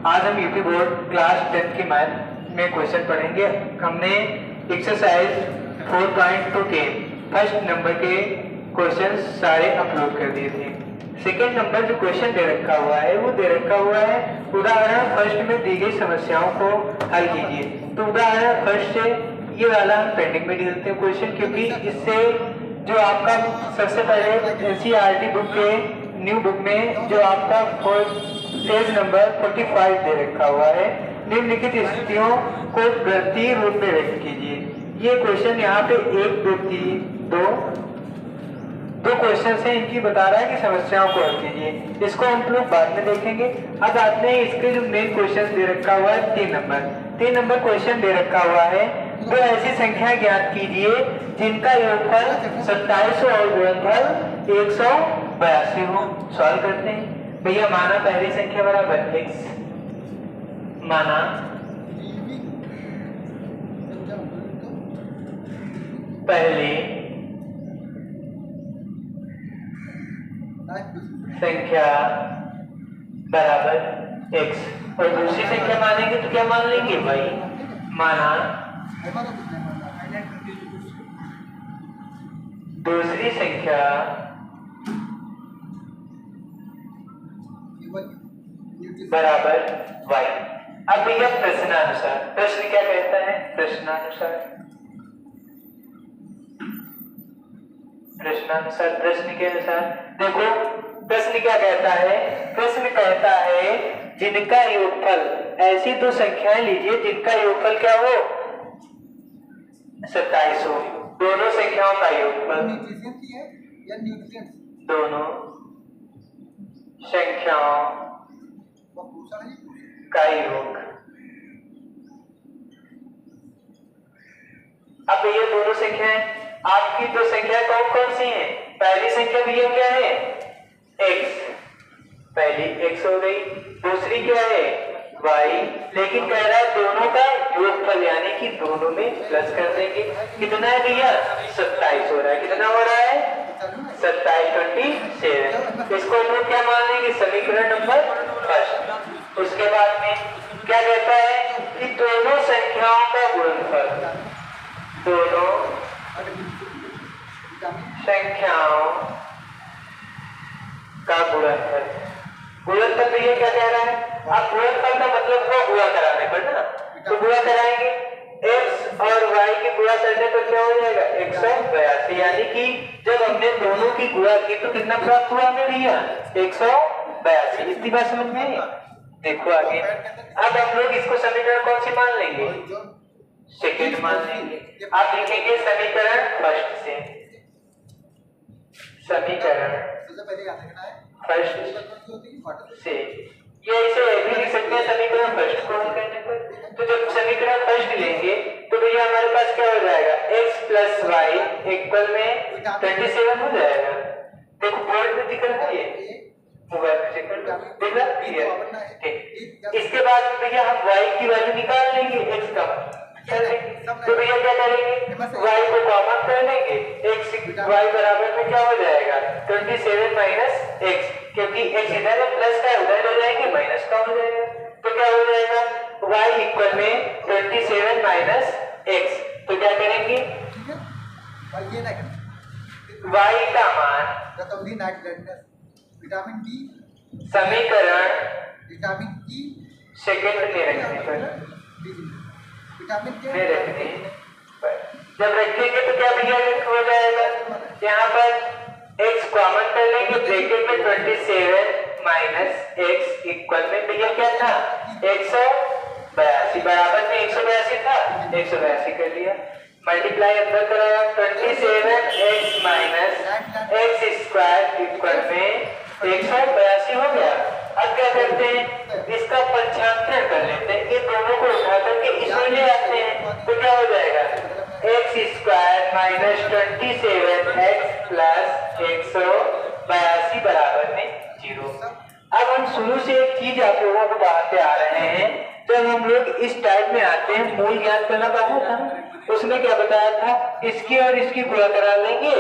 आज हम UP board class 10 की मैथ में क्वेश्चन पढ़ेंगे। हमने एक्सरसाइज 4.2 के फर्स्ट नंबर के क्वेश्चन सारे अपलोड कर दिए थे। सेकेंड नंबर जो क्वेश्चन दे रखा हुआ है वो दे रखा हुआ है उदाहरण फर्स्ट में दी गई समस्याओं को हल कीजिए। तो उदाहरण फर्स्ट से ये वाला हम पेंडिंग में डालते हैं क्वेश्चन, क्योंकि इससे जो आपका सबसे पहले एनसीईआरटी बुक के न्यू बुक में जो आपका पेज नंबर 45 दे रखा हुआ है, निम्नलिखित स्थितियों को गणितीय रूप में व्यक्त कीजिए। ये क्वेश्चन यहाँ पे 1 2 3 दो क्वेश्चन है, इनकी बता रहा है कि समस्याओं को हल कीजिए। इसको हम लोग बाद में देखेंगे। अब आते हैं इसके जो मेन क्वेश्चन दे रखा हुआ है 3 नंबर क्वेश्चन दे रखा हुआ है, दो ऐसी संख्या ज्ञात कीजिए जिनका योगफल 2700 और गुणनफल 182 हो। सॉल्व करते हैं भैया। माना पहली संख्या बराबर x, माना पहली संख्या बराबर x और दूसरी संख्या मानेंगे तो क्या मान लेंगे भाई, माना दूसरी संख्या बराबर y। अब भैया प्रश्नानुसार, प्रश्न क्या कहता है, प्रश्नानुसार प्रश्न के अनुसार देखो प्रश्न क्या कहता है। प्रश्न कहता है जिनका योगफल, ऐसी दो संख्याएं लीजिए जिनका योगफल क्या हो 27 हो। दोनों संख्याओं का योगफल, दोनों संख्याओं का योग। अब ये दोनों संख्याएं, आपकी दो संख्या कौन कौन सी हैं? पहली संख्या भैया क्या है x, पहली x हो गई, दूसरी क्या है y। लेकिन कह रहा है दोनों का योगफल, यानी कि दोनों में प्लस कर देंगे। कितना है भैया 27 हो रहा है। कितना हो रहा है 27 27। इसको हम लोग क्या मान लेंगे, समीकरण नंबर फर्स्ट। उसके बाद में क्या कहता है कि दोनों संख्याओं का गुणनफल, दोनों संख्याओं का गुणनफल। गुणनफल भैया क्या कह रहा है, आप गुणनफल का मतलब हुआ गुणा कराने पर ना, तो गुणा कराएंगे x और y की गुणा करने पर क्या हो जाएगा 182। यानी कि जब हमने दोनों की गुणा की तो कितना प्राप्त हुआ हमें भैया 182। इतनी बात समझ में आई। देखो आगे, अब हम लोग इसको समीकरण कौन सी मान लेंगे, सेकंड मान लेंगे। आप लिखेंगे समीकरण फर्स्ट से, समीकरण फर्स्ट से। ये ऐसे भी लिख सकते हैं समीकरण फर्स्ट को हल करने पर। तो जब समीकरण फर्स्ट लेंगे तो भैया हमारे पास क्या हो जाएगा x प्लस वाई इक्वल में 27 हो जाएगा। देखो बोर्ड में दिख रहा है, ये मोबाइल में दिख रहा है। इसके बाद भैया हम y की वैल्यू निकाल लेंगे, x का तो भैया क्या करेंगे y को कॉमन कर लेंगे। x y बराबर में क्या हो जाएगा 27 माइनस x, क्योंकि x इधर है प्लस का, उधर हो जाएंगे माइनस का हो जाएगा। तो क्या हो जाएगा y इक्वल में 27 माइनस x। तो क्या करेंगे y का मान विटामिन डी समीकरण विटामिन ई सेकंड में रखने पर, विटामिन के में रखने पर जब रखेंगे तो क्या भैया हो जाएगा, यहाँ पर x कॉमन कर लेंगे, ब्रैकेट में 27 माइनस x इक्वल में भैया क्या था 182, बराबर में 182 था, 182 कर लिया। मल्टीप्लाई अंदर कराया 27x minus x square equal में 182 हो गया। अब क्या करते हैं, इसका पंचांतरण कर लेते हैं, ये दोनों को उठा करके इसमें ले आते हैं। तो क्या हो जाएगा x square minus 27x plus 182 बराबर में 0। अब हम शुरू से एक चीज आप लोगों को बताते आ रहे हैं। जब हम लोग इस टाइप में आते हैं, मूल ज्ञात करना पड़ा था, उसमें क्या बताया था, इसकी और इसकी गुणा करा लेंगे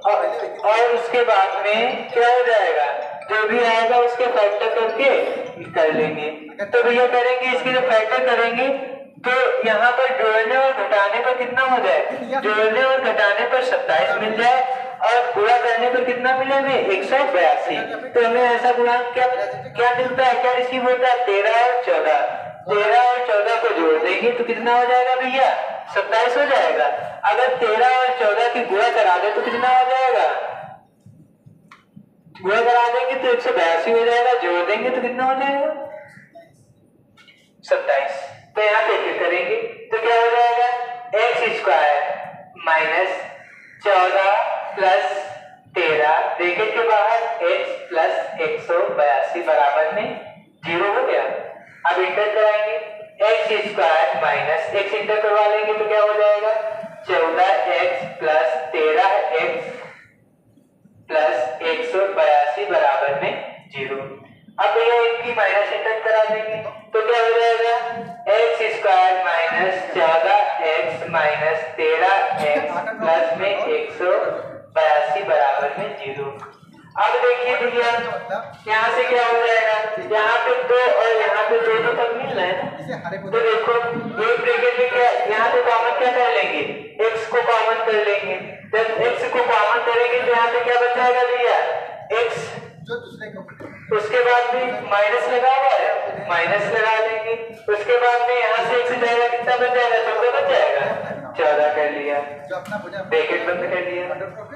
और उसके बाद में क्या हो जाएगा जो भी आएगा उसके फैक्टर करके कर लेंगे। तो भैया करेंगे इसके जो फैक्टर करेंगे तो यहाँ पर जोड़ने और घटाने पर कितना हो जाए, जोड़ने और घटाने पर 27 मिल जाए और गुणा करने पर कितना मिले हमें 182। तो हमें ऐसा गुणांक क्या क्या मिलता है, क्या रिसीव होता है 13 और 14। 13 और 14 को जोड़ देंगे तो कितना हो जाएगा भैया 27 हो जाएगा। अगर 13 और 14 की गुणा करा दे तो कितना हो जाएगा, गुणा करा देंगे तो 182 हो जाएगा, जोड़ देंगे तो कितना हो जाएगा 27। तो यहाँ पे फिर करेंगे तो क्या हो जाएगा x square minus 14 plus 13 bracket के बाहर x प्लस 182 बराबर में 0 हो गया। अब इंटर कराएंगे x square minus x inter करवा लेंगे तो क्या हो जाएगा 14x प्लस 13x प्लस 182 बराबर में 0। अब भैया इनकी माइनस इंटर करा देंगे तो क्या हो जाएगा x square minus 14x minus 13x plus में 182 बराबर में 0। अब देखिए भैया यहाँ से क्या हो जाएगा, यहाँ पे 2 और यहाँ पे 2 तो तक मिल रहा है ना। तो देखो एक ब्रैकेट में क्या यहाँ पे कॉमन क्या कर लेंगे, x को कॉमन कर लेंगे। जब x को कॉमन करेंगे तो यहाँ पे क्या बचाएगा भैया x, उसके बाद में माइनस लगा हुआ है माइनस लगा लेंगे। उसके बाद में यहाँ से x जाएगा कितना बच जाएगा 14 बच जाएगा, 14 कर लिया, ब्रैकेट बंद कर लिया।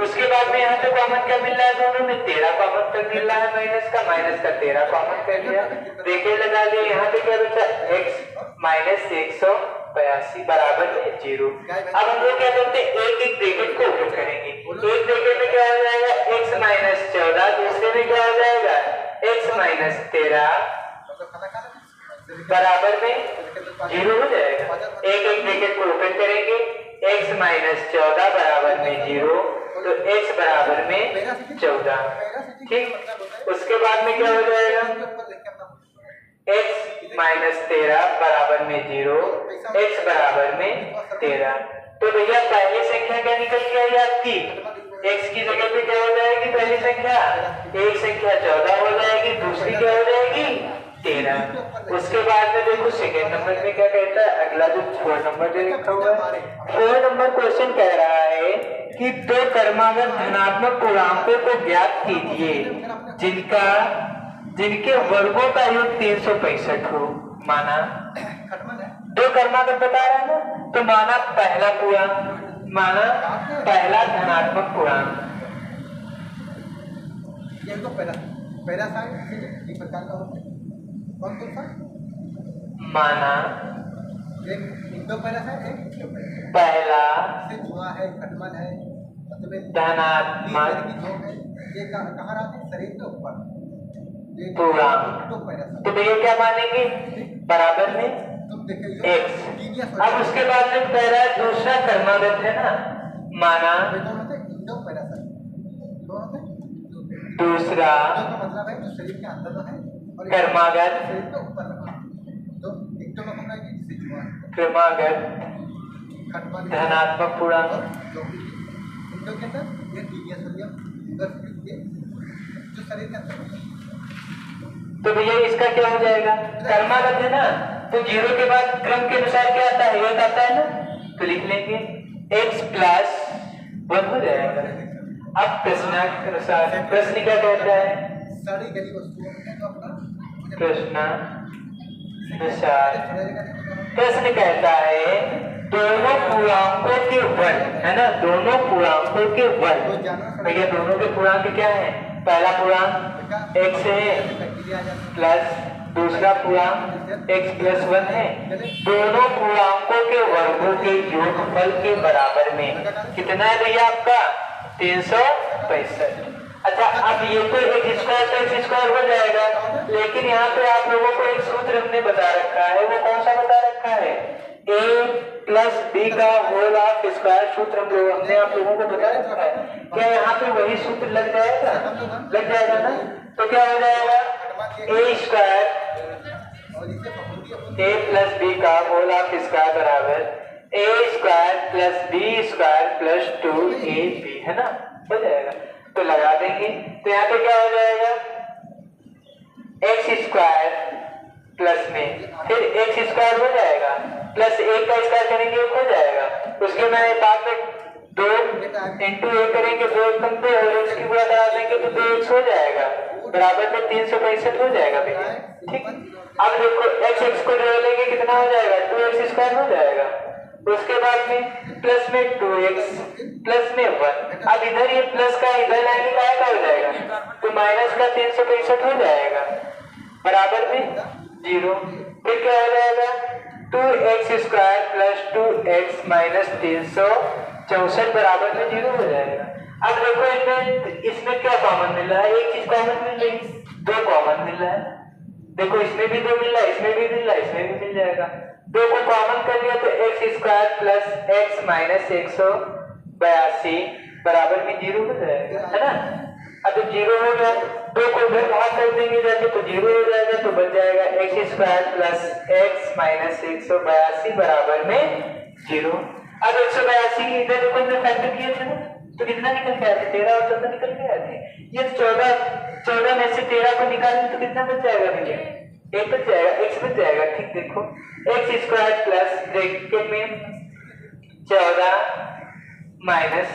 उसके बाद में यहाँ पे कॉमन क्या मिल रहा है, दोनों में 13 कॉमन तक मिल रहा है, माइनस का 13 कॉमन कर लिया, ब्रैकेट लगा लिया। यहाँ पे क्या बचा x माइनस 182 बराबर में 0। अब हम लोग क्या करते हैं एक एक ब्रैकेट को ओपन करेंगे। एक ब्रैकेट में क्या हो जाएगा x माइनस 14, दूसरे में क्या हो जाएगा x माइनस 13 बराबर में 0 हो जाएगा। एक एक ब्रैकेट को ओपन करेंगे x माइनस 14 बराबर में 0 तो x बराबर में 14, ठीक। उसके बाद में क्या हो जाएगा x माइनस 13 बराबर में 0, x बराबर में 13। तो भैया पहली संख्या क्या निकल के आई आपकी, x की जगह पे क्या हो जाएगी पहली संख्या, एक संख्या 14 हो जाएगी, दूसरी क्या हो जाएगी 13। उसके बाद में देखो सेकंड नंबर में क्या कहता है, अगला जो 4 नंबर जो लिखा हुआ है 4 नंबर क्वेश्चन कह रहा है कि 2 क्रमागत धनात्मक पूर्णांकों को ज्ञात कीजिए जिनके वर्गों का योग 365 हो। माना 2 क्रमागत बता रहा है ना, तो माना पहला पूर्णांक, माना पहला धनात्मक पूर्णांक, ये तो पहला साइड एक प्रकार का होता है, कौन सा माना एक तो पहला साइड एक पहला से जुआ है, खटमल है, धनात्मक ये कहाँ रहते हैं शरीर के ऊपर पूर्णांक। तो भैया क्या मानेंगे बराबर में x। अब उसके बाद में कह रहा है दूसरा क्रमागत है ना, माना दूसरा मतलब है जो शरीर के अंदर है क्रमागत, शरीर के ऊपर तो एक तो मतलब है जिससे जुआ क्रमागत खटमल धनात्मक पूर्णांक इनको के अंदर ये टीनिया सोडियम जो शरीर के अंदर। तो भैया इसका क्या हो जाएगा, क्रमागत है ना, तो 0 के बाद क्रम के अनुसार क्या आता है 1 आता है ना, तो लिख लेंगे x प्लस 1 हो जाएगा। अब प्रश्न क्या कहता है, प्रश्न कहता है दोनों पूर्णांकों के वर्ग है ना, दोनों पूर्णांकों के वर्ग। भैया दोनों के पूर्णांक क्या है, पहला पूर्णांक x है प्लस दूसरा पूर्णांक x प्लस 1 है, दोनों पूर्णांकों के वर्गों के योगफल के बराबर में कितना है भैया आपका 365। अच्छा अब ये तो x स्क्वायर हो जाएगा, लेकिन यहाँ पे आप लोगों को एक सूत्र हमने बता रखा है, वो कौन सा बता रखा है, a प्लस b का होल ऑफ स्क्वायर सूत्र हमने आप लोगों को बता रखा है। क्या यहाँ पे वही सूत्र लग जाएगा, लग जाएगा ना, तो क्या हो जाएगा a square a plus b का होल ऑफ स्क्वायर बराबर a square plus b square plus 2ab है ना, हो जाएगा। तो लगा देंगे तो यहाँ पे क्या हो जाएगा एक्स स्क्वायर प्लस में फिर एक्स स्क्वायर हो जाएगा प्लस 1 का स्क्वायर करेंगे 1 हो जाएगा। उसके बाद में 2 इंटू 1 करेंगे 2 एकम पे और एक्स की गुणा करा देंगे तो 2x हो जाएगा बराबर में 365 हो जाएगा भैया। ठीक, अब देखो x को जोड़ेंगे कितना हो जाएगा 2x स्क्वायर हो जाएगा। उसके बाद में प्लस में 2x प्लस में 1। अब इधर ये प्लस का इधर लाएंगे क्या हो जाएगा तो माइनस का 365 हो जाएगा बराबर में 0। फिर क्या हो जाएगा 2x square plus 2x minus 364 बराबर में 0 हो जाएगा। अब देखो इसमें क्या कॉमन मिल रहा है, एक चीज कॉमन मिल रही है, 2 कॉमन मिल रहा है। देखो इसमें भी 2 मिल रहा है, इसमें भी मिल रहा है, इसमें भी मिल जाएगा। 2 को कॉमन कर लिया तो x square plus x minus 182 बराबर में 0 हो जाएगा, है ना। अब जब 0 हो गया 2 को उधर भाग कर देंगे जाके तो 0 हो जाएगा तो बच जाएगा x square plus x minus 182 बराबर में 0। अब 182 की इधर देखो हमने फैक्टर किए थे ना तो कितना निकल के आया था 13 और 14 निकल के आए थे। ये 14 में से 13 को निकालेंगे तो कितना बच जाएगा भैया 1 बच जाएगा, x बच जाएगा। ठीक देखो x स्क्वायर प्लस ब्रैकेट में 14 माइनस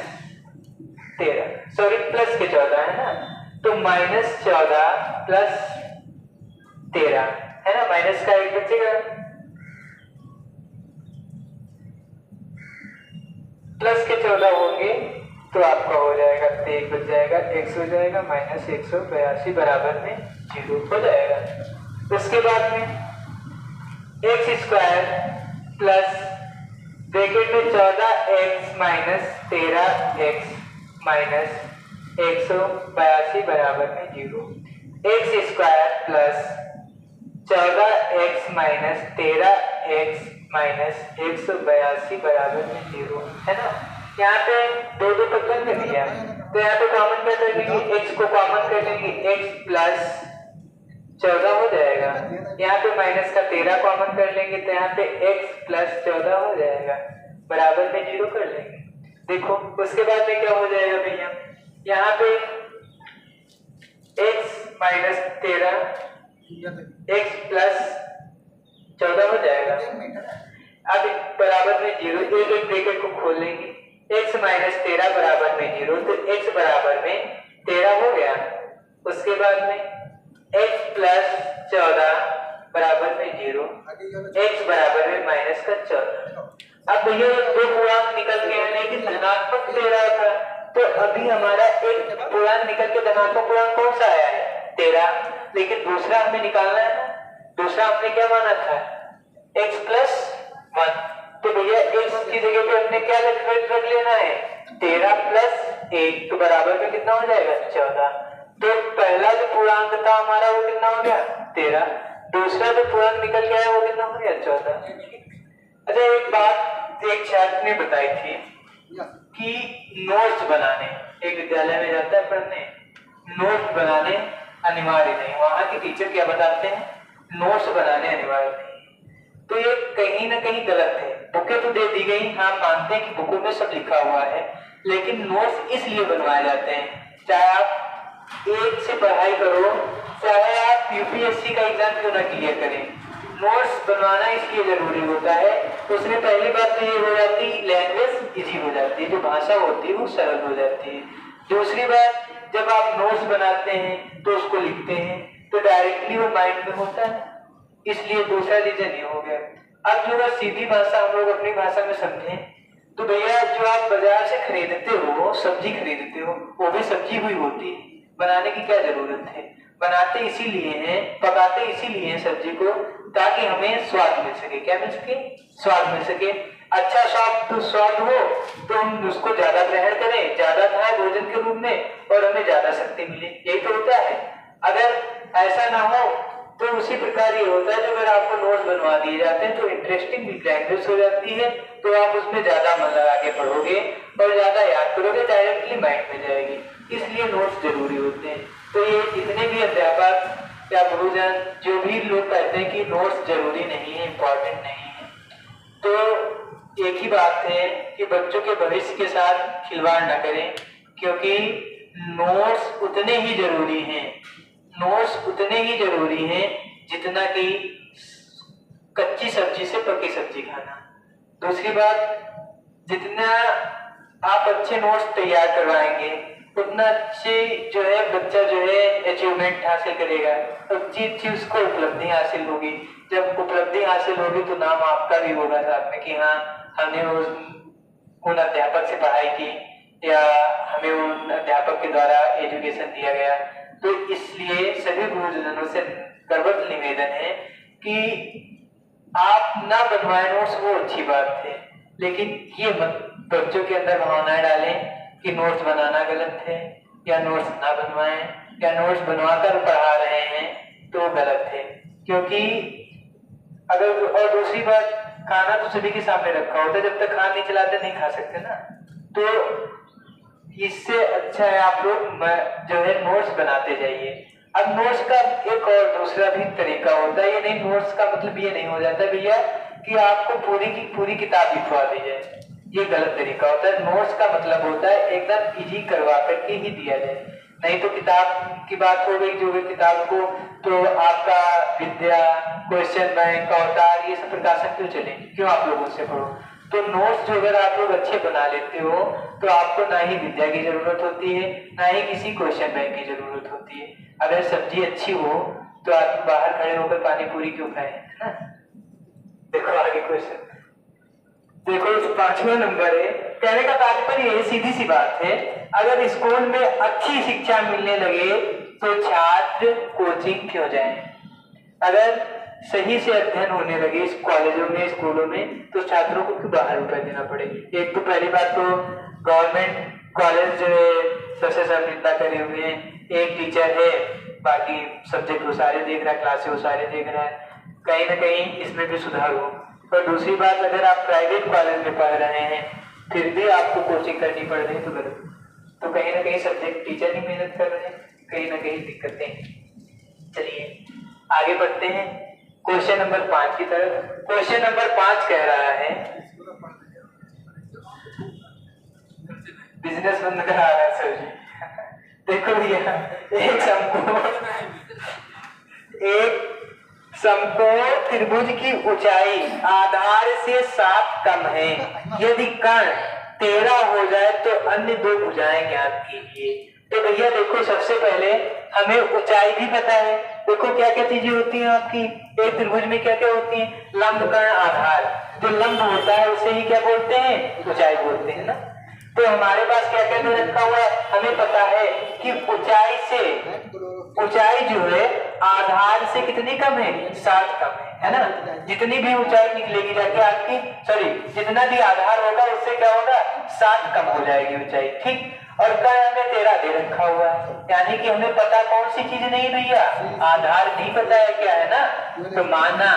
13 सॉरी प्लस के 14 है ना तो माइनस 14 प्लस 13 है ना, माइनस का 1 बचेगा प्लस के 14 होंगे तो आपका हो जाएगा तो 1 बच जाएगा x हो जाएगा माइनस 182 बराबर में 0 हो जाएगा। उसके बाद में x स्क्वायर प्लस ब्रैकेट में 14x माइनस 13x माइनस 182 बराबर में 0। x square plus 14x minus 13x minus 182 बराबर में 0 है ना। यहाँ पे 2 पक्का कर दिया तो यहाँ पे कॉमन क्या कर लेंगे x को कॉमन कर लेंगे x प्लस 14 हो जाएगा। यहाँ पे माइनस का 13 कॉमन कर लेंगे तो यहाँ पे x प्लस 14 हो जाएगा बराबर में 0 कर लेंगे। देखो उसके बाद में क्या हो जाएगा भैया यहाँ पे x माइनस 13 x प्लस 14 हो जाएगा। अब बराबर में 0 एक ब्रैकेट को खोल लेंगे x माइनस 13 बराबर में 0 तो x बराबर में 13 हो गया। उसके बाद में x प्लस 14 बराबर में 0 x बराबर में माइनस का 14। अब भैया 2 पूर्णांक निकल के लेकिन धनात्मक 13 था तो अभी हमारा एक पूर्णांक निकल के धनात्मक पूर्णांक कौन सा आया है 13, लेकिन दूसरा हमें निकालना है ना। दूसरा हमने क्या माना था x प्लस 1 तो भैया x की जगह पे हमने क्या रख लेना है 13 प्लस 1 तो बराबर में कितना हो जाएगा 14। तो पहला जो पूर्णांक था हमारा वो कितना हो गया 13, दूसरा जो पूर्णांक निकल गया वो कितना हो गया 14। अच्छा एक बात एक छात्र ने बताई थी कि नोट्स बनाने एक विद्यालय में जाता है पढ़ने, नोट्स बनाने अनिवार्य नहीं, वहां के टीचर क्या बताते हैं नोट्स बनाने अनिवार्य नहीं। तो ये कहीं ना कहीं गलत है। बुकें तो दे दी गई, हाँ मानते हैं कि बुकों में सब लिखा हुआ है, लेकिन नोट्स इसलिए बनवाए जाते हैं चाहे आप 1 से पढ़ाई करो चाहे आप यूपीएससी का एग्जाम क्यों ना क्लियर करें, नोट्स बनवाना इसलिए जरूरी होता है। उसमें पहली बात तो ये हो जाती है लैंग्वेज इजी हो जाती है, जो भाषा होती है वो सरल हो जाती है। दूसरी बात जब आप नोट्स बनाते हैं तो उसको लिखते हैं तो डायरेक्टली वो माइंड में होता है, इसलिए दूसरा रीजन ये हो गया। अब जो सीधी भाषा हम लोग अपनी भाषा में समझें तो भैया जो आप बाजार से खरीदते हो सब्जी खरीदते हो वो भी सब्जी हुई होती है, बनाने की क्या जरूरत है। बनाते इसीलिए हैं, पकाते इसीलिए हैं सब्जी को ताकि हमें स्वाद मिल सके। क्या मिल सके स्वाद मिल सके। अच्छा स्वाद हो तो हम उसको ज्यादा ग्रहण करें, ज्यादा खाएं भोजन के रूप में और हमें ज्यादा शक्ति मिले, यही तो होता है। अगर ऐसा ना हो तो उसी प्रकार ये होता है जो अगर आपको नोट्स बनवा दिए जाते हैं तो इंटरेस्टिंग लैंग्वेज हो जाती है तो आप उसमें ज्यादा मन लगा के पढ़ोगे और ज्यादा याद करोगे, डायरेक्टली माइंड में जाएगी, इसलिए नोट्स जरूरी होते हैं। तो ये जितने भी अध्यापक या गुरुजन जो भी लोग कहते हैं कि नोट्स जरूरी नहीं है, इम्पोर्टेंट नहीं है, तो एक ही बात है कि बच्चों के भविष्य के साथ खिलवाड़ न करें, क्योंकि नोट्स उतने ही जरूरी हैं नोट्स उतने ही जरूरी हैं जितना कि कच्ची सब्जी से पकी सब्जी खाना। दूसरी बात, जितना आप अच्छे नोट्स तैयार करवाएंगे उतना अच्छी जो है बच्चा जो है अचीवमेंट हासिल करेगा, अच्छी अच्छी उसको उपलब्धि हासिल होगी। जब उपलब्धि हासिल होगी तो नाम आपका भी होगा साथ में कि हाँ हमने उन अध्यापक से पढ़ाई की या हमें उन अध्यापक के द्वारा एजुकेशन दिया गया। तो इसलिए सभी गुरुजनों से करबद्ध निवेदन है कि आप ना बनवाए नोट्स, वो अच्छी बात है, लेकिन ये मत बच्चों के अंदर भावनाएं डालें कि नोट्स बनाना गलत है या नोट्स ना बनवाएं या नोट्स बनवाकर पढ़ा रहे हैं तो गलत है। क्योंकि अगर, और दूसरी बात, खाना तो सभी के सामने रखा होता है, जब तक खाना नहीं चलाते नहीं खा सकते ना। तो इससे अच्छा है आप लोग जो है नोट्स बनाते जाइए। अब नोट्स का एक और दूसरा भी तरीका होता है, ये नहीं नोट्स का मतलब ये नहीं हो जाता भैया कि आपको पूरी की पूरी किताब लिखवा दी जाए, ये गलत तरीका होता है। नोट्स का मतलब होता है एकदम इजी करवा करके ही दिया जाए। नहीं तो किताब की बात हो गई जो है किताब को, तो आपका विद्या, क्वेश्चन बैंक, अवतार, ये सब प्रकाशन क्यों चले, क्यों आप लोग उससे पढ़ो। तो नोट्स जो अगर आप लोग अच्छे बना लेते हो तो आपको ना ही विद्या की जरूरत होती है ना ही किसी क्वेश्चन बैंक की जरूरत होती है। अगर सब्जी अच्छी हो तो आप बाहर खड़े होकर पानी पूरी क्यों खाए, है ना। देखो आगे क्वेश्चन, देखो 5वां नंबर है। कहने का तात्पर्य सीधी सी बात है, अगर स्कूल में अच्छी शिक्षा मिलने लगे तो छात्र कोचिंग क्यों जाएं। अगर सही से अध्ययन होने लगे इस कॉलेजों में, स्कूलों में, तो छात्रों को क्यों बाहर रुपए देना पड़े। एक तो पहली बात तो गवर्नमेंट कॉलेज जो है सबसे सब निंदा करे हुए हैं, एक टीचर है बाकी सब्जेक्ट वो सारे देख रहा है, क्लासे वो सारे देख रहा है, कहीं ना कहीं इसमें भी सुधार हो। और दूसरी बात, अगर आप प्राइवेट कॉलेज में पढ़ रहे हैं फिर भी आपको कोचिंग करनी पड़ रही है तो गलत। तो कहीं ना कहीं सब्जेक्ट टीचर नहीं मेहनत कर रहे हैं, कहीं ना कहीं दिक्कतें। चलिए आगे बढ़ते हैं क्वेश्चन नंबर 5 की तरफ। क्वेश्चन नंबर 5 कह रहा है, बिजनेस बंद करा रहा है सर जी। देखो भैया, एक समकोण त्रिभुज की ऊंचाई आधार से 7 कम है, यदि कर्ण 13 हो जाए तो अन्य 2 भुजाएं ज्ञात कीजिए। तो भैया देखो, सबसे पहले हमें ऊंचाई भी पता है। देखो क्या क्या चीजें होती हैं आपकी एक त्रिभुज में, क्या क्या होती हैं, लंब, कर्ण, आधार। जो लंब होता है उसे ही क्या बोलते हैं, ऊंचाई बोलते हैं ना। तो हमारे पास क्या क्या दे रखा हुआ है, हमें पता है कि ऊंचाई जो है आधार से कितनी कम है, 7 कम है ना। जितनी भी ऊंचाई निकलेगी जाके आपकी, सॉरी जितना भी आधार होगा उससे क्या होगा, 7 कम हो जाएगी ऊंचाई, ठीक। और कर्ण हमें 13 दे रखा हुआ है, यानी कि हमें पता कौन सी चीज नहीं भैया, आधार नहीं पता है क्या है ना। तो माना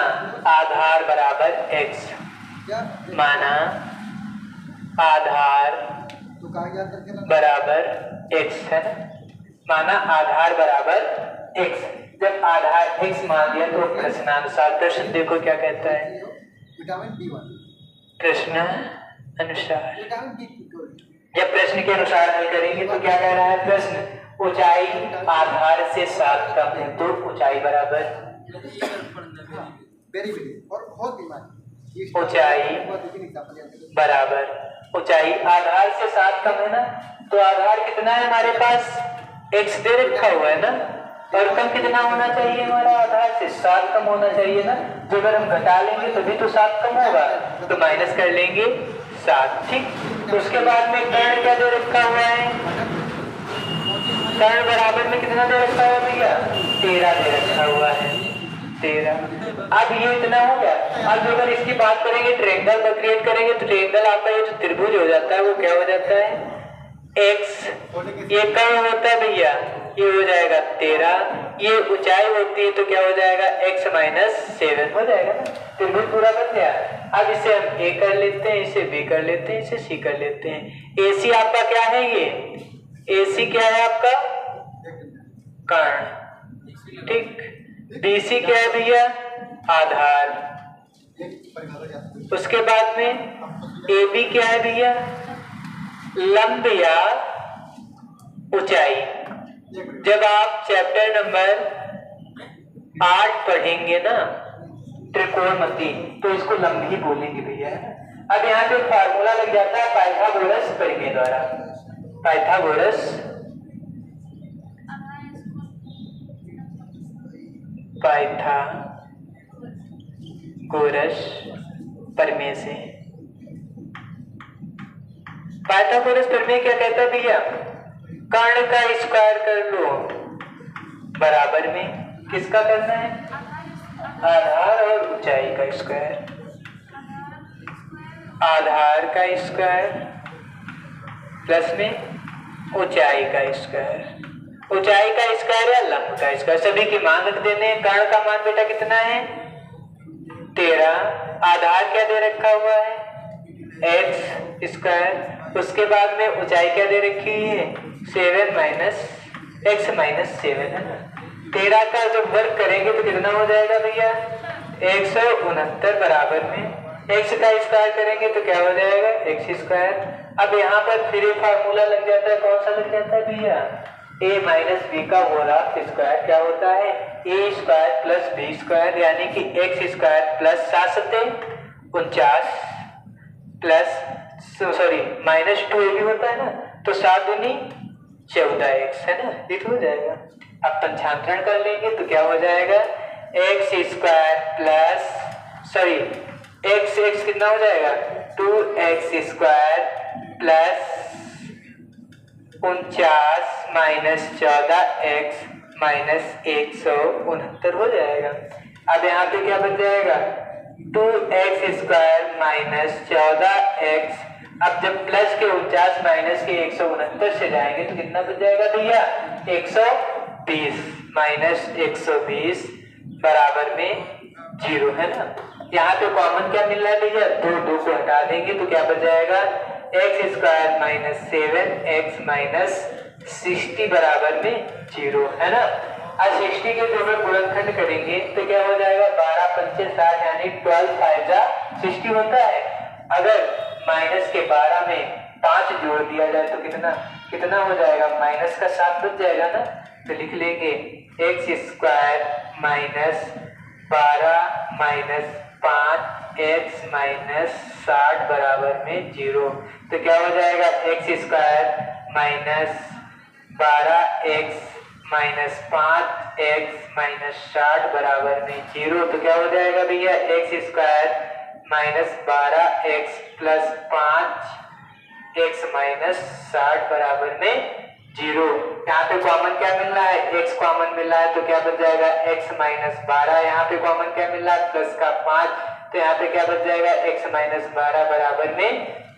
आधार बराबर x, माना आधार बराबर x है ना, माना आधार बराबर x। जब आधार x मान लिया तो प्रश्नानुसार, प्रश्न देखो क्या कहता है, प्रश्न अनुसार, जब प्रश्न के अनुसार हल करेंगे तो क्या कह रहा है प्रश्न, ऊंचाई आधार से 7 कम है तो ऊंचाई बराबर, ऊंचाई बराबर, ऊंचाई आधार से 7 कम है ना। तो आधार कितना है हमारे पास, x दे रखा हुआ है ना, और कम कितना होना चाहिए हमारा, आधार से 7 कम होना चाहिए ना। तो अगर हम घटा लेंगे तभी तो 7 कम होगा, तो माइनस कर लेंगे 7, ठीक। तो उसके बाद में कर्ण क्या दे रखा हुआ है, कर्ण बराबर में कितना दे रखा हुआ भैया, 13 दे रखा हुआ है, 13। अब ये इतना हो गया। अब अगर इसकी बात करेंगे, ट्रायंगल का क्रिएट करेंगे तो ट्रायंगल आपका ये जो त्रिभुज हो जाता है वो क्या हो जाता है, x, ये कर्ण होता है भैया, ये हो जाएगा 13, ये ऊंचाई होती है तो क्या हो जाएगा, x - 7 हो जाएगा ना। त्रिभुज पूरा बन गया। अब इसे हम a कर लेते हैं, इसे b कर लेते हैं, इसे c कर लेते हैं। AC आपका क्या है, ये AC क्या है आपका, कर्ण, ठीक। BC क्या है भैया, आधार। उसके बाद में AB क्या है भैया, लंब या ऊंचाई, जब आप चैप्टर नंबर 8 पढ़ेंगे ना त्रिकोणमिति, तो इसको लंबी बोलेंगे भैया। अब यहाँ पे फार्मूला लग जाता है पाइथागोरस प्रमेय द्वारा। पाइथागोरस प्रमेय से। पाइथागोरस प्रमेय क्या कहता है भैया? कर्ण का स्क्वायर कर लो बराबर में किसका करना है? आधार और ऊंचाई का स्क्वायर। आधार का स्क्वायर प्लस में ऊंचाई का स्क्वायर। ऊंचाई का स्क्वायर या लंब का स्क्वायर, सभी की मान रख देने। कर्ण का मान बेटा कितना है? 13। आधार क्या दे रखा हुआ है? x square. उसके बाद में ऊंचाई क्या दे रखी है? 7 माइनस x माइनस 7 है ना। 13 का जब वर्ग करेंगे तो कितना हो जाएगा भैया? 169 बराबर में x का स्क्वायर करेंगे तो क्या हो जाएगा? x square. अब यहाँ पर फिर फार्मूला लग जाता है। कौन सा लग जाता है भैया? a माइनस बी का होल ऑफ स्क्वायर क्या होता है? a square plus b square, यानी कि x square plus 7 plus minus 2a भी होता है ना, तो 7 दूनी 14x है ना, ये हो जाएगा। अब पंचांतरण कर लेंगे तो क्या हो जाएगा? x स्क्वायर प्लस x कितना हो जाएगा? 2x square plus 49 minus 14x minus 169 हो जाएगा। अब यहाँ पे क्या बच जाएगा? 2x square minus 14x। अब जब प्लस के 49 माइनस के 169 से जाएंगे तो कितना बच जाएगा भैया? 120 माइनस 120 बराबर में 0 है ना। यहाँ पे कॉमन क्या मिल रहा है भैया? 2 को हटा देंगे तो क्या बच जाएगा? x square minus 7x minus 60 बराबर में 0 है ना। आज 60 के जो में गुणनखंड करेंगे तो क्या हो जाएगा? 12 पंचे 60 यानी 12 5 60 होता है। अगर माइनस के 12 में 5 जोड़ दिया जाए तो कितना हो जाएगा? माइनस का 7 बच जाएगा ना। तो लिख लेंगे x square minus 12 minus 5x minus 60 बराबर में 0। तो क्या हो जाएगा? x square minus 12x minus 5x minus 60 बराबर में 0। तो क्या हो जाएगा भैया? x square minus 12x plus 5x minus 60 बराबर में 0। यहाँ पे कॉमन क्या मिल रहा है? x कॉमन मिल रहा है तो क्या बच जाएगा? x minus 12। यहाँ पे कॉमन क्या मिल रहा है? प्लस का 5, तो यहाँ पे क्या बच जाएगा? x माइनस 12 बराबर में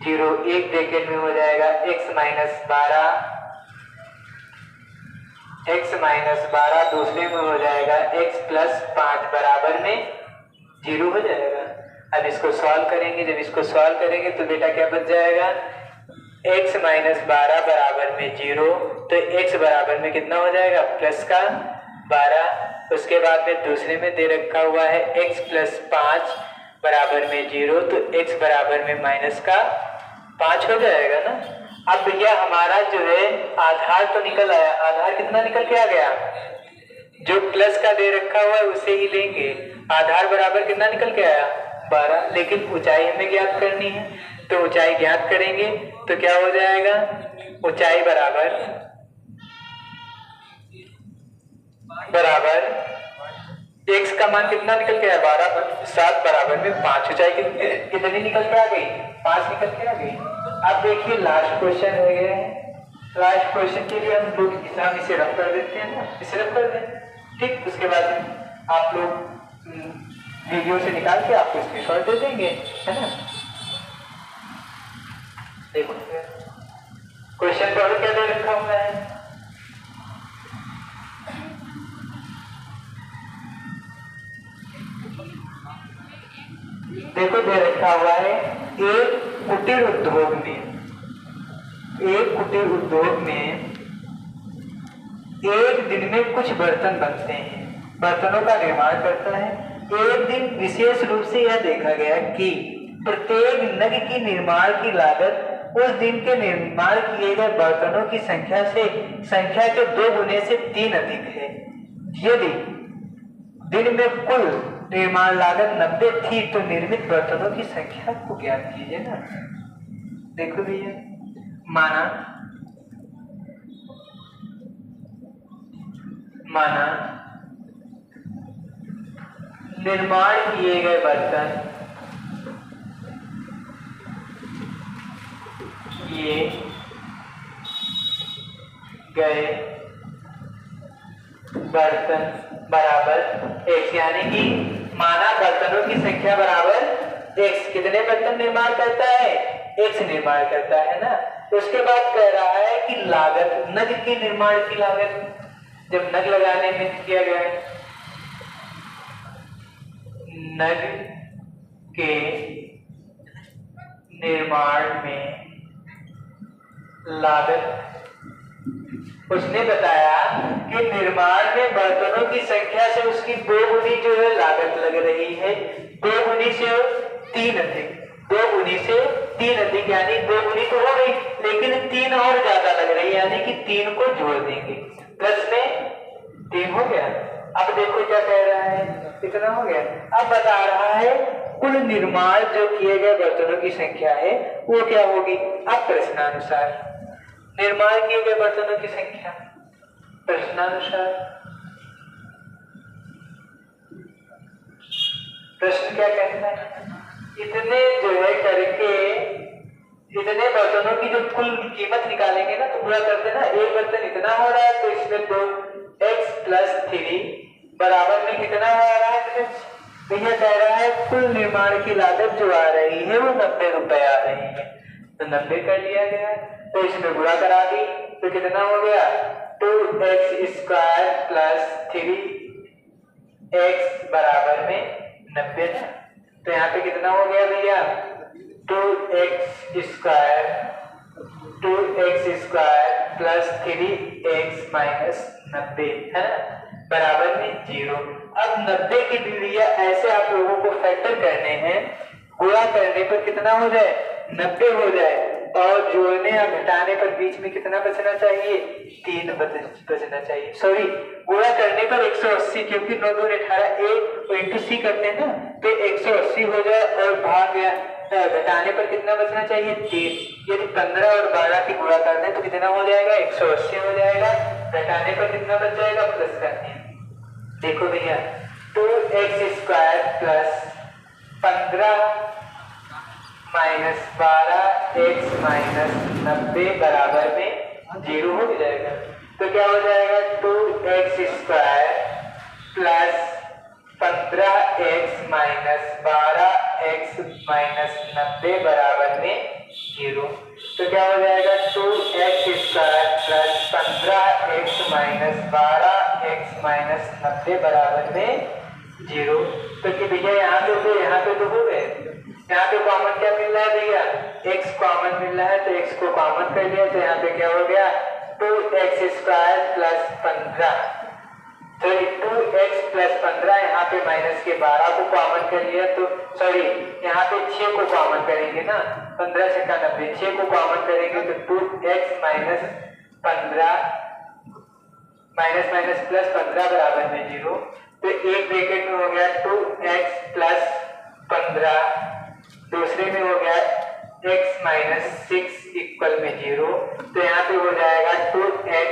0। एक ब्रैकेट में हो जाएगा x माइनस 12, दूसरे में हो जाएगा x प्लस 5 बराबर में 0 हो जाएगा। अब इसको सॉल्व करेंगे। जब इसको सॉल्व करेंगे तो बेटा क्या बच जाएगा? x माइनस 12 बराबर में 0, तो x बराबर में कितना हो जाएगा? प्लस का 12। उसके बाद में दूसरे में दे रखा हुआ है x प्लस 5 बराबर में 0, तो x बराबर में माइनस का 5 हो जाएगा ना। अब भैया हमारा जो है आधार तो निकल आया। आधार कितना निकल के आ गया? जो प्लस का दे रखा हुआ है उसे ही लेंगे। आधार बराबर कितना निकल के आया? 12। लेकिन ऊंचाई हमें ज्ञात करनी है, तो ऊंचाई ज्ञात करेंगे तो क्या हो जाएगा? ऊंचाई बराबर x का मान कितना निकल के आया? 12 7 बराबर में 5। ऊंचाई कितनी निकल के आ गई? 5 निकल के आ गई। अब देखिए लास्ट क्वेश्चन रह गया है। लास्ट क्वेश्चन के लिए हम लोग इसे रफ कर देते हैं ना, इसे रफ कर दें, ठीक। उसके बाद आप लोग वीडियो से निकाल के आपको स्क्रीनशॉट दे देंगे, है ना। देखो क्वेश्चन पर क्या दे रखा हुआ है? देखो दे रखा हुआ है एक कुटीर उद्योग में एक दिन में कुछ बर्तन बनते हैं, बर्तनों का निर्माण करता है। एक दिन विशेष रूप से यह देखा गया कि प्रत्येक नग की निर्माण की लागत उस दिन के निर्माण किए गए बर्तनों की संख्या से संख्या के 2 गुने से 3 अधिक है। यदि दिन में कुल निर्माण लागत 90 थी तो निर्मित बर्तनों की संख्या को ज्ञात कीजिए ना। देखो भैया, माना निर्माण किए गए बर्तन किए गए बर्तन बराबर x, यानी कि माना बर्तनों की संख्या बराबर x। कितने बर्तन निर्माण करता है? x निर्माण करता है ना। उसके बाद कह रहा है कि लागत, नग के निर्माण की लागत, जब नग लगाने में किया गया है, नग के निर्माण में लागत, उसने बताया कि निर्माण में बर्तनों की संख्या से उसकी 2 गुनी जो है लागत लग रही है, 2 गुनी से 3 अधिक, 2 गुनी से 3 अधिक, यानी 2 गुनी तो हो गई लेकिन 3 और ज्यादा लग रही है, यानी कि 3 को जोड़ देंगे, प्लस में 3 हो गया। अब देखो क्या कह रहा है, कितना हो गया। अब बता रहा है कुल निर्माण जो किए गए बर्तनों की संख्या है वो क्या होगी। अब प्रश्नानुसार निर्माण किए गए बर्तनों की संख्या, प्रश्नानुसार प्रश्न क्या कहता है, इतने जो है करके इतने बर्तनों की जो कुल कीमत निकालेंगे ना तो पूरा कर देना। एक बर्तन इतना हो रहा है तो इसमें 2x + 3 बराबर में कितना आ रहा है। भैया कह रहा है कुल निर्माण की लागत जो आ रही है वो 90 रुपए आ रही है, तो 90 कर लिया गया, तो इसमें गुणा करा दी तो कितना हो गया 2x² + 3x बराबर में 90 ना। तो यहाँ पे कितना हो गया भैया 2x² + 3x - 90 है ना, बराबर में 0। अब 90 की डिग्रियां ऐसे आप लोगों को फैक्टर करने हैं, गुणा करने पर कितना हो जाए 90 हो जाए, और जोड़ने या घटाने पर बीच में कितना बचना चाहिए 3 बचना चाहिए। सॉरी, गुणा करने पर 180, क्योंकि 9 2 18 a इंटू सी करते हैं ना, तो 180 हो जाए, और भाग घटाने पर कितना बचना चाहिए 3। यदि 15 और 12 की गुणा कर दें तो कितना हो जाएगा 180 हो जाएगा, घटाने पर कितना बच जाएगा प्लस का 3। देखो भैया 2x² + 15 - 12x - 90 बराबर में 0 हो जाएगा। तो क्या हो जाएगा 2x² + 15x - 12x - 90 बराबर में 0। तो क्या हो जाएगा 2x² + 15x - 12x - 90 बराबर में 0। तो कि भैया यहाँ पे तो हो गए, यहाँ पे कॉमन क्या मिल रहा है भैया x कॉमन मिल रहा है, तो x को कॉमन कर लिया, तो यहाँ पे क्या हो गया 2x² + 15, सॉरी 2x + 15, यहाँ पे माइनस के 12 को कॉमन कर लिया, तो सॉरी यहाँ पे 6 को कॉमन करेंगे ना, 15 से 90, 6 को कॉमन करेंगे तो 2x - 15 माइनस प्लस 15 बराबर में 0। तो एक ब्रैकेट में हो गया 2x + 15, दूसरे में हो गया x - 6 इक्वल में 0। तो यहाँ पे हो जाएगा 2x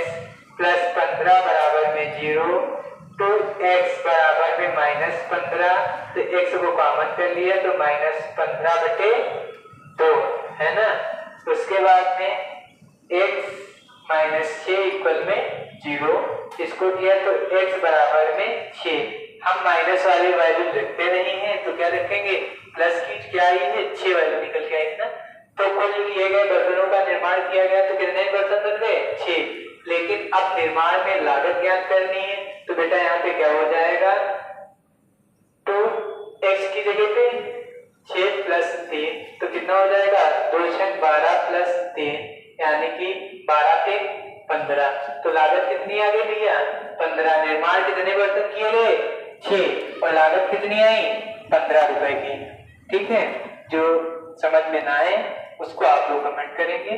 + 15 बराबर में 0, 2x बराबर में -15, तो x को कॉमन कर लिया तो -15/2 है ना। उसके बाद में x - 6 इक्वल में 0, इसको किया तो x बराबर में 6। हम माइनस वाली वैल्यू लिखते नहीं है तो क्या रखेंगे प्लस की क्या आई है 6 वैल्यू निकल के आएगी ना। तो कुल किए गए बर्तनों का निर्माण किया गया तो कितने बर्तन बन गए 6, लेकिन अब निर्माण में लागत ज्ञात करनी है, तो बेटा यहाँ पे क्या हो जाएगा 2x की जगह पे 6 + 3, तो कितना हो जाएगा 2 × 12 + 3, यानी कि 12 पे 15। तो लागत कितनी आ गई भैया 15। निर्माण कितने बर्तन किए गए 6, और लागत कितनी आई 15 रुपए की। ठीक है, जो समझ में ना आए उसको आप लोग कमेंट करेंगे।